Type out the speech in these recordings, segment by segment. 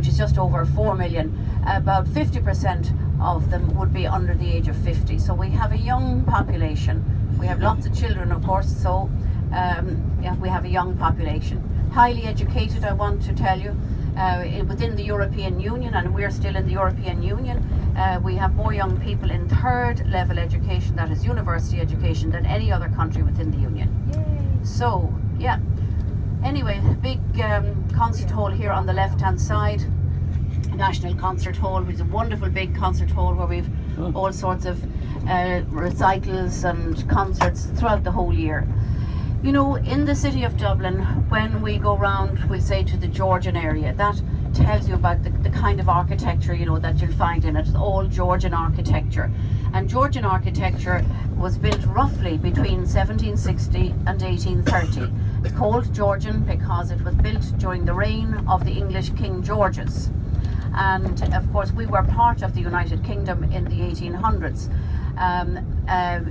which is just over 4 million, about 50% of them would be under the age of 50. So we have a young population. We have lots of children, of course, so yeah, we have a young population. Highly educated, I want to tell you, within the European Union, and we're still in the European Union, we have more young people in third level education, that is university education, than any other country within the Union. Yay. So, yeah. Anyway, big concert hall here on the left-hand side. National Concert Hall, which is a wonderful big concert hall where we've all sorts of recitals and concerts throughout the whole year. You know, in the city of Dublin, when we go round, we'll say to the Georgian area, that tells you about the kind of architecture, you know, that you'll find in it. It's all Georgian architecture. And Georgian architecture was built roughly between 1760 and 1830. It's called Georgian because it was built during the reign of the English King Georges. And of course we were part of the United Kingdom in the 1800s.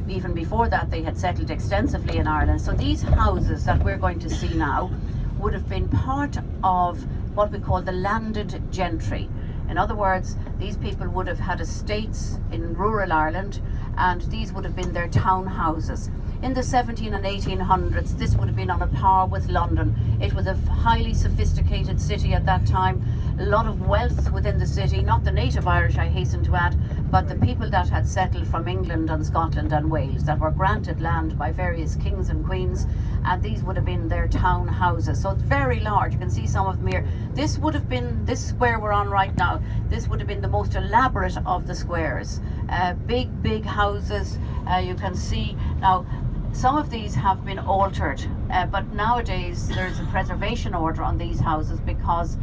Even before that they had settled extensively in Ireland. So these houses that we're going to see now would have been part of what we call the landed gentry. In other words, these people would have had estates in rural Ireland, and these would have been their townhouses. In the 1700s and 1800s, this would have been on a par with London. It was a highly sophisticated city at that time, a lot of wealth within the city, not the native Irish, I hasten to add, but the people that had settled from England and Scotland and Wales, that were granted land by various kings and queens, and these would have been their town houses. So it's very large. You can see some of them here. This would have been, this square we're on right now, this would have been the most elaborate of the squares. Big houses. You can see now, some of these have been altered, but nowadays there's a preservation order on these houses because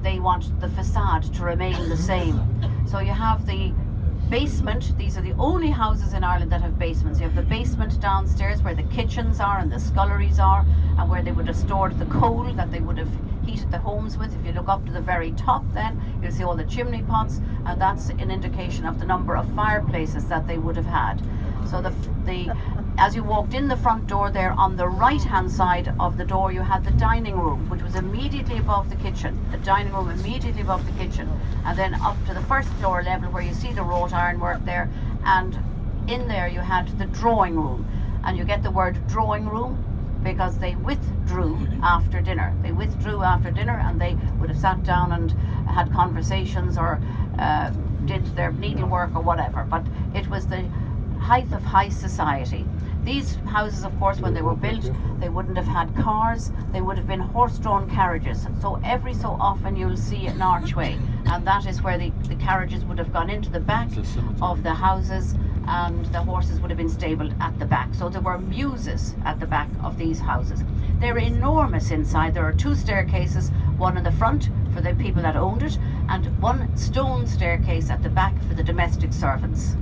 they want the facade to remain the same. So you have the basement. These are the only houses in Ireland that have basements. You have the basement downstairs where the kitchens are and the sculleries are, and where they would have stored the coal that they would have heated the homes with. If you look up to the very top, then you'll see all the chimney pots, and that's an indication of the number of fireplaces that they would have had. So as you walked in the front door there, on the right hand side of the door you had the dining room, which was immediately above the kitchen. The dining room immediately above the kitchen, and then up to the first floor level where you see the wrought ironwork there, and in there you had the drawing room. And you get the word drawing room because they withdrew after dinner. They withdrew after dinner, and they would have sat down and had conversations or did their needlework or whatever. But it was the height of high society. These houses, of course, when they were built, they wouldn't have had cars. They would have been horse-drawn carriages. So every so often you'll see an archway, and that is where the carriages would have gone into the back of the houses, and the horses would have been stabled at the back. So there were mewes at the back of these houses. They're enormous inside. There are 2 staircases, one in the front for the people that owned it, and 1 stone staircase at the back for the domestic servants.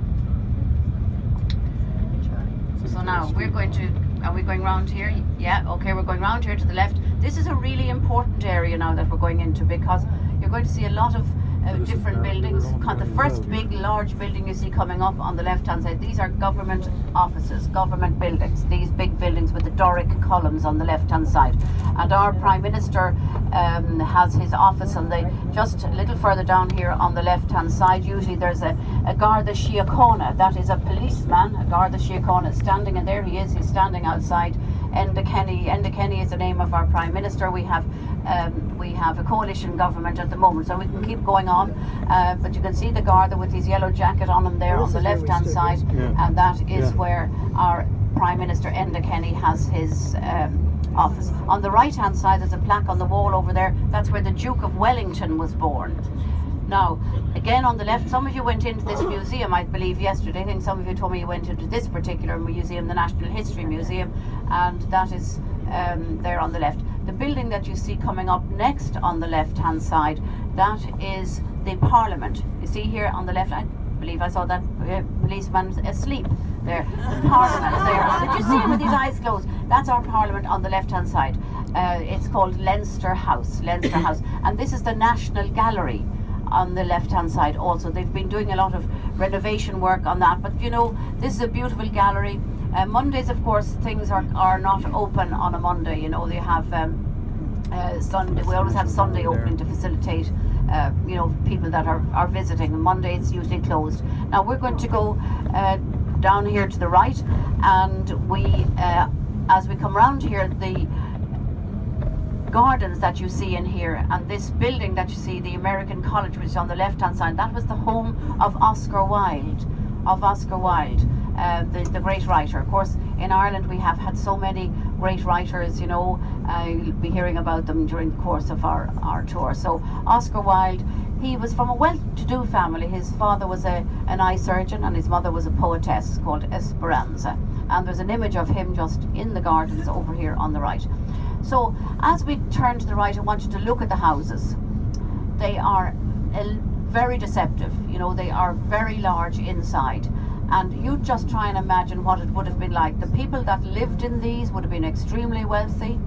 So now we're going to, are we going round here? Yeah, okay, we're going round here to the left. This is a really important area now that we're going into, because you're going to see a lot of different buildings. The first big large building you see coming up on the left hand side, these are government offices, government buildings, these big buildings with the Doric columns on the left hand side. And our Prime Minister has his office on the, just a little further down here on the left hand side. Usually there's a Garda Síochána, that is a policeman, a Garda Síochána standing, and there he is, he's standing outside Enda Kenny. Enda Kenny is the name of our Prime Minister. We have a coalition government at the moment, so we can keep going on, but you can see the Garda with his yellow jacket on him there on the left hand side, and that is where our Prime Minister Enda Kenny has his office. On the right hand side there's a plaque on the wall over there. That's where the Duke of Wellington was born. Now, again on the left, some of you went into this museum, I believe, yesterday. I think some of you told me you went into this particular museum, the National History Museum, and that is there on the left. The building that you see coming up next on the left-hand side, that is the Parliament. You see here on the left, I believe I saw that policeman asleep there. The Parliament is there. Did you see him with his eyes closed? That's our Parliament on the left-hand side. It's called Leinster House, Leinster House. And this is the National Gallery on the left-hand side also. They've been doing a lot of renovation work on that, but you know, this is a beautiful gallery. Mondays, of course, things are not open on a Monday. You know, they have Sunday. We always have Sunday opening to facilitate, people that are visiting. Monday it's usually closed. Now we're going to go down here to the right, and we, as we come round here, the gardens that you see in here, and this building that you see, the American College, which is on the left-hand side, that was the home of Oscar Wilde. The great writer. Of course, in Ireland we have had so many great writers, you'll be hearing about them during the course of our tour. So Oscar Wilde, he was from a well-to-do family. His father was an eye surgeon and his mother was a poetess called Esperanza. And there's an image of him just in the gardens over here on the right. So as we turn to the right, I want you to look at the houses. They are very deceptive. They are very large inside. And you just try and imagine what it would have been like. The people that lived in these would have been extremely wealthy.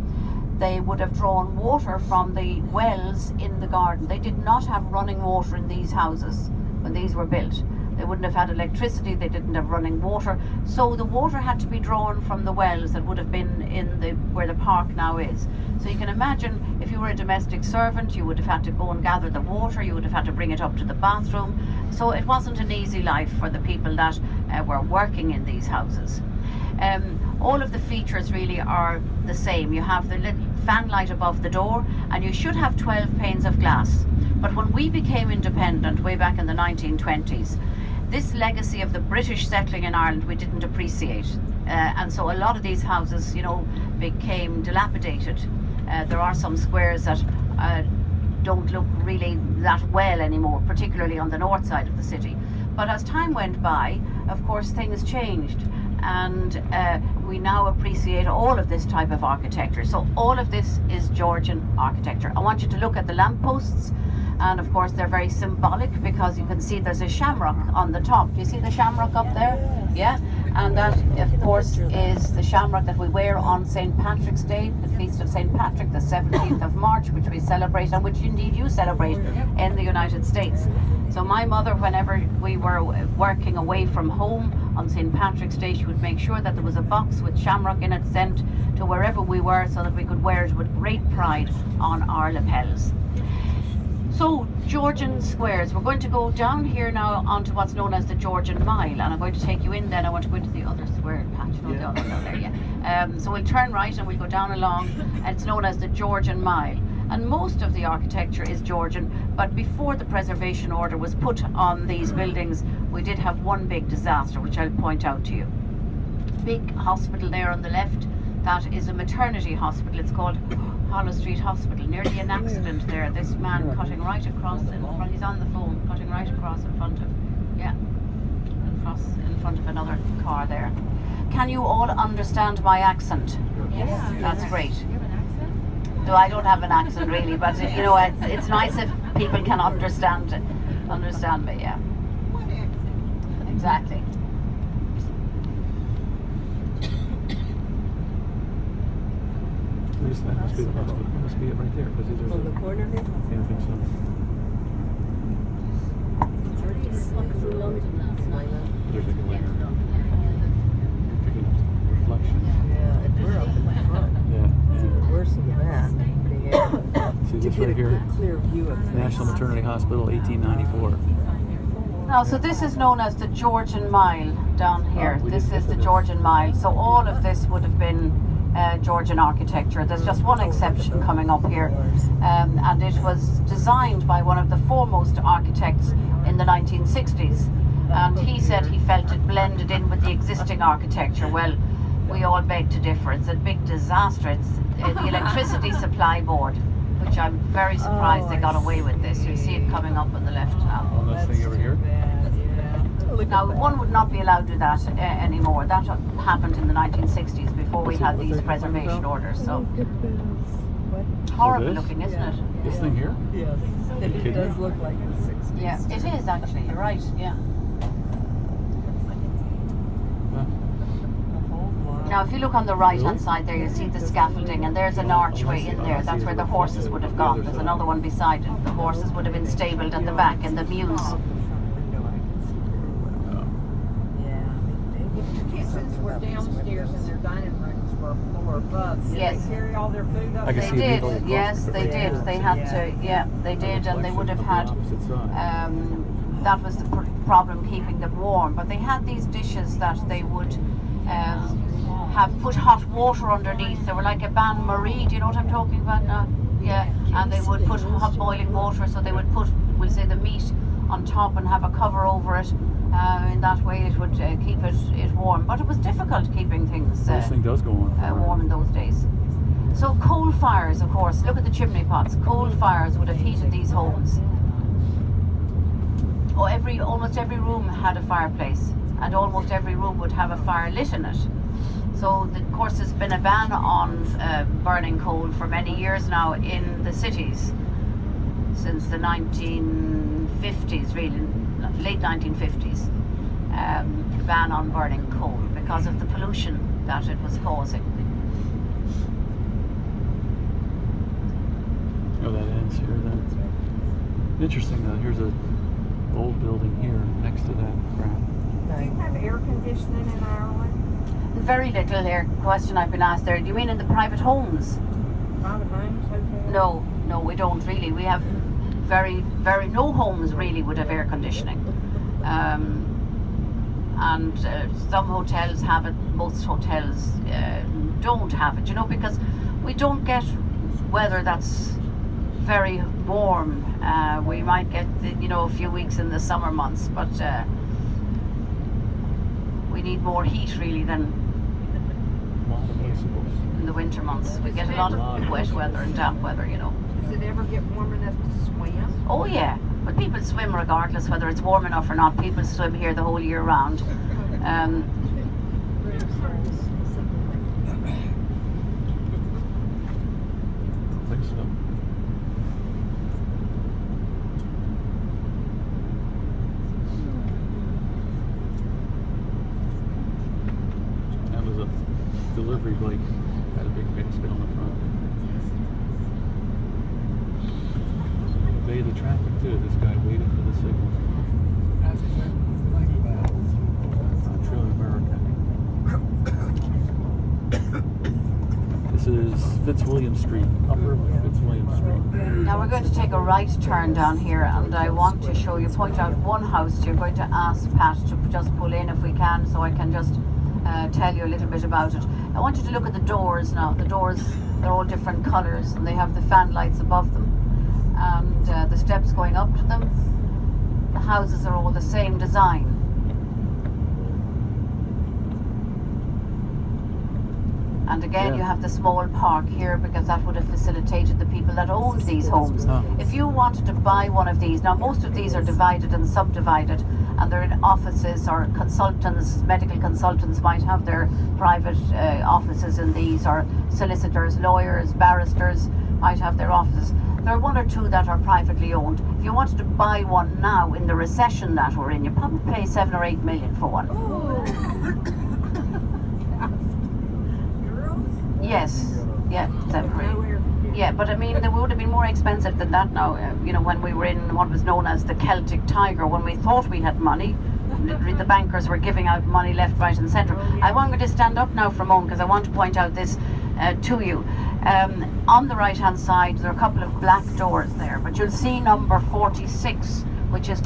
They would have drawn water from the wells in the garden. They did not have running water in these houses when these were built. They wouldn't have had electricity, they didn't have running water. So the water had to be drawn from the wells that would have been in where the park now is. So you can imagine if you were a domestic servant, you would have had to go and gather the water, you would have had to bring it up to the bathroom. So it wasn't an easy life for the people that were working in these houses. All of the features really are the same. You have the little fan light above the door, and you should have 12 panes of glass. But when we became independent way back in the 1920s, this legacy of the British settling in Ireland we didn't appreciate, and so a lot of these houses became dilapidated. There are some squares that don't look really that well anymore, particularly on the north side of the city. But as time went by, of course, things changed, and we now appreciate all of this type of architecture. So all of this is Georgian architecture. I want you to look at the lampposts. And of course they're very symbolic because you can see there's a shamrock on the top. Do you see the shamrock up there? Yeah. And that of course is the shamrock that we wear on St. Patrick's Day, the feast of St. Patrick, the 17th of March, which we celebrate, and which indeed you celebrate in the United States. So my mother, whenever we were working away from home on St. Patrick's Day, she would make sure that there was a box with shamrock in it sent to wherever we were so that we could wear it with great pride on our lapels. So, Georgian squares. We're going to go down here now onto what's known as the Georgian Mile, and I'm going to take you in then. I want to go into the other square patch. Down there, yeah. So we'll turn right and we'll go down along, and it's known as the Georgian Mile. And most of the architecture is Georgian, but before the preservation order was put on these buildings, we did have one big disaster, which I'll point out to you. Big hospital there on the left, that is a maternity hospital. It's called Hollow Street Hospital. Nearly an accident there. This man cutting right across in front, he's on the phone, cutting right across in front of, in front of another car there. Can you all understand my accent? Yes. That's great. You have an accent? No, I don't have an accent really, but it's nice if people can understand me, yeah. What accent? Exactly. That must be the hospital. It must be it right there. Because there's On the corner here? Yeah, I think so. Through London last night. There's like a layer. Picking up reflection. Yeah, and we're up in the front. Yeah. It's even worse in the back. Being able See to this get a right here? good, clear view of things. National Maternity Hospital, 1894. Now, so this is known as the Georgian Mile down here. This is the Georgian Mile. So all of this would have been Georgian architecture. There's just one exception coming up here, and it was designed by one of the foremost architects in the 1960s, and he said he felt it blended in with the existing architecture. Well, we all beg to differ. It's a big disaster. It's the Electricity Supply Board, which I'm very surprised they got away with this. You see it coming up on the left now. On this thing over here? Now, one would not be allowed to do that anymore. That happened in the 1960s before we had these preservation orders. So horrible this? looking, isn't it? This thing here? Yes. It does look like the 60s. Yeah, it is actually. You're right. Yeah. Now, if you look on the right-hand side there, you see the scaffolding, and there's an archway in there. That's where the horses would have gone. There's another one beside it. The horses would have been stabled at the back in the mews. Since we're downstairs in their dining rooms, over a floor bus. Did Yes. they carry all their food up I can They see there? it did, legally yes, across they the did. river. They had to, yeah, they did, and they would have had. Opposite side. That was the problem keeping them warm. But they had these dishes that they would have put hot water underneath. They were like a bain marie. Do you know what I'm talking about now? Yeah, and they would put hot boiling water. So they would put, we'll say, the meat on top and have a cover over it. In that way, it would keep it warm. But it was difficult keeping things This thing does go on. warm in those days. So coal fires, of course. Look at the chimney pots. Coal fires would have heated these homes. Oh, almost every room had a fireplace, and almost every room would have a fire lit in it. So, of course, there's been a ban on burning coal for many years now in the cities, since the 1950s, really, late 1950s. Ban on burning coal because of the pollution that it was causing. Oh, that ends here. That's interesting. Here's a old building here next to that crap. Do you have air conditioning in Ireland? Very little here. Question I've been asked there. Do you mean in the private homes? Private homes, hotels? No, we don't really. We have no homes really would have air conditioning. And some hotels have it, most hotels don't have it, because we don't get weather that's very warm. We might get, a few weeks in the summer months, but we need more heat really than A lot of bicycles. in the winter months. We get a lot of wet weather and damp weather, Does it ever get warm enough to swim? Oh yeah, but people swim regardless whether it's warm enough or not. People swim here the whole year round. I think so. That was a delivery bike. Had a big basket on the front. Obey the traffic too. This guy waited for the signal. That's exactly what I'm about. Not true in America. This is Fitzwilliam Street, Upper Fitzwilliam Street. Now we're going to take a right turn down here, and I want to point out one house. You're going to ask Pat to just pull in if we can, so I can just tell you a little bit about it. I want you to look at the doors now. The doors, they're all different colours, and they have the fan lights above them, and the steps going up to them. The houses are all the same design. And again, Yeah. you have the small park here because that would have facilitated the people that owned these homes. Oh. If you wanted to buy one of these, now most of these are divided and subdivided, and they're in offices, or consultants, medical consultants might have their private offices in these, or solicitors, lawyers, barristers might have their offices. There are one or two that are privately owned. If you wanted to buy one now in the recession that we're in, you'd probably pay 7 or 8 million for one. Yes, yeah, 7 or 8. Yeah, but I mean, they would have been more expensive than that now. When we were in what was known as the Celtic Tiger, when we thought we had money, the bankers were giving out money left, right, and centre. I want you to stand up now for a moment because I want to point out this to you. On the right-hand side, there are a couple of black doors there, but you'll see number 46, which is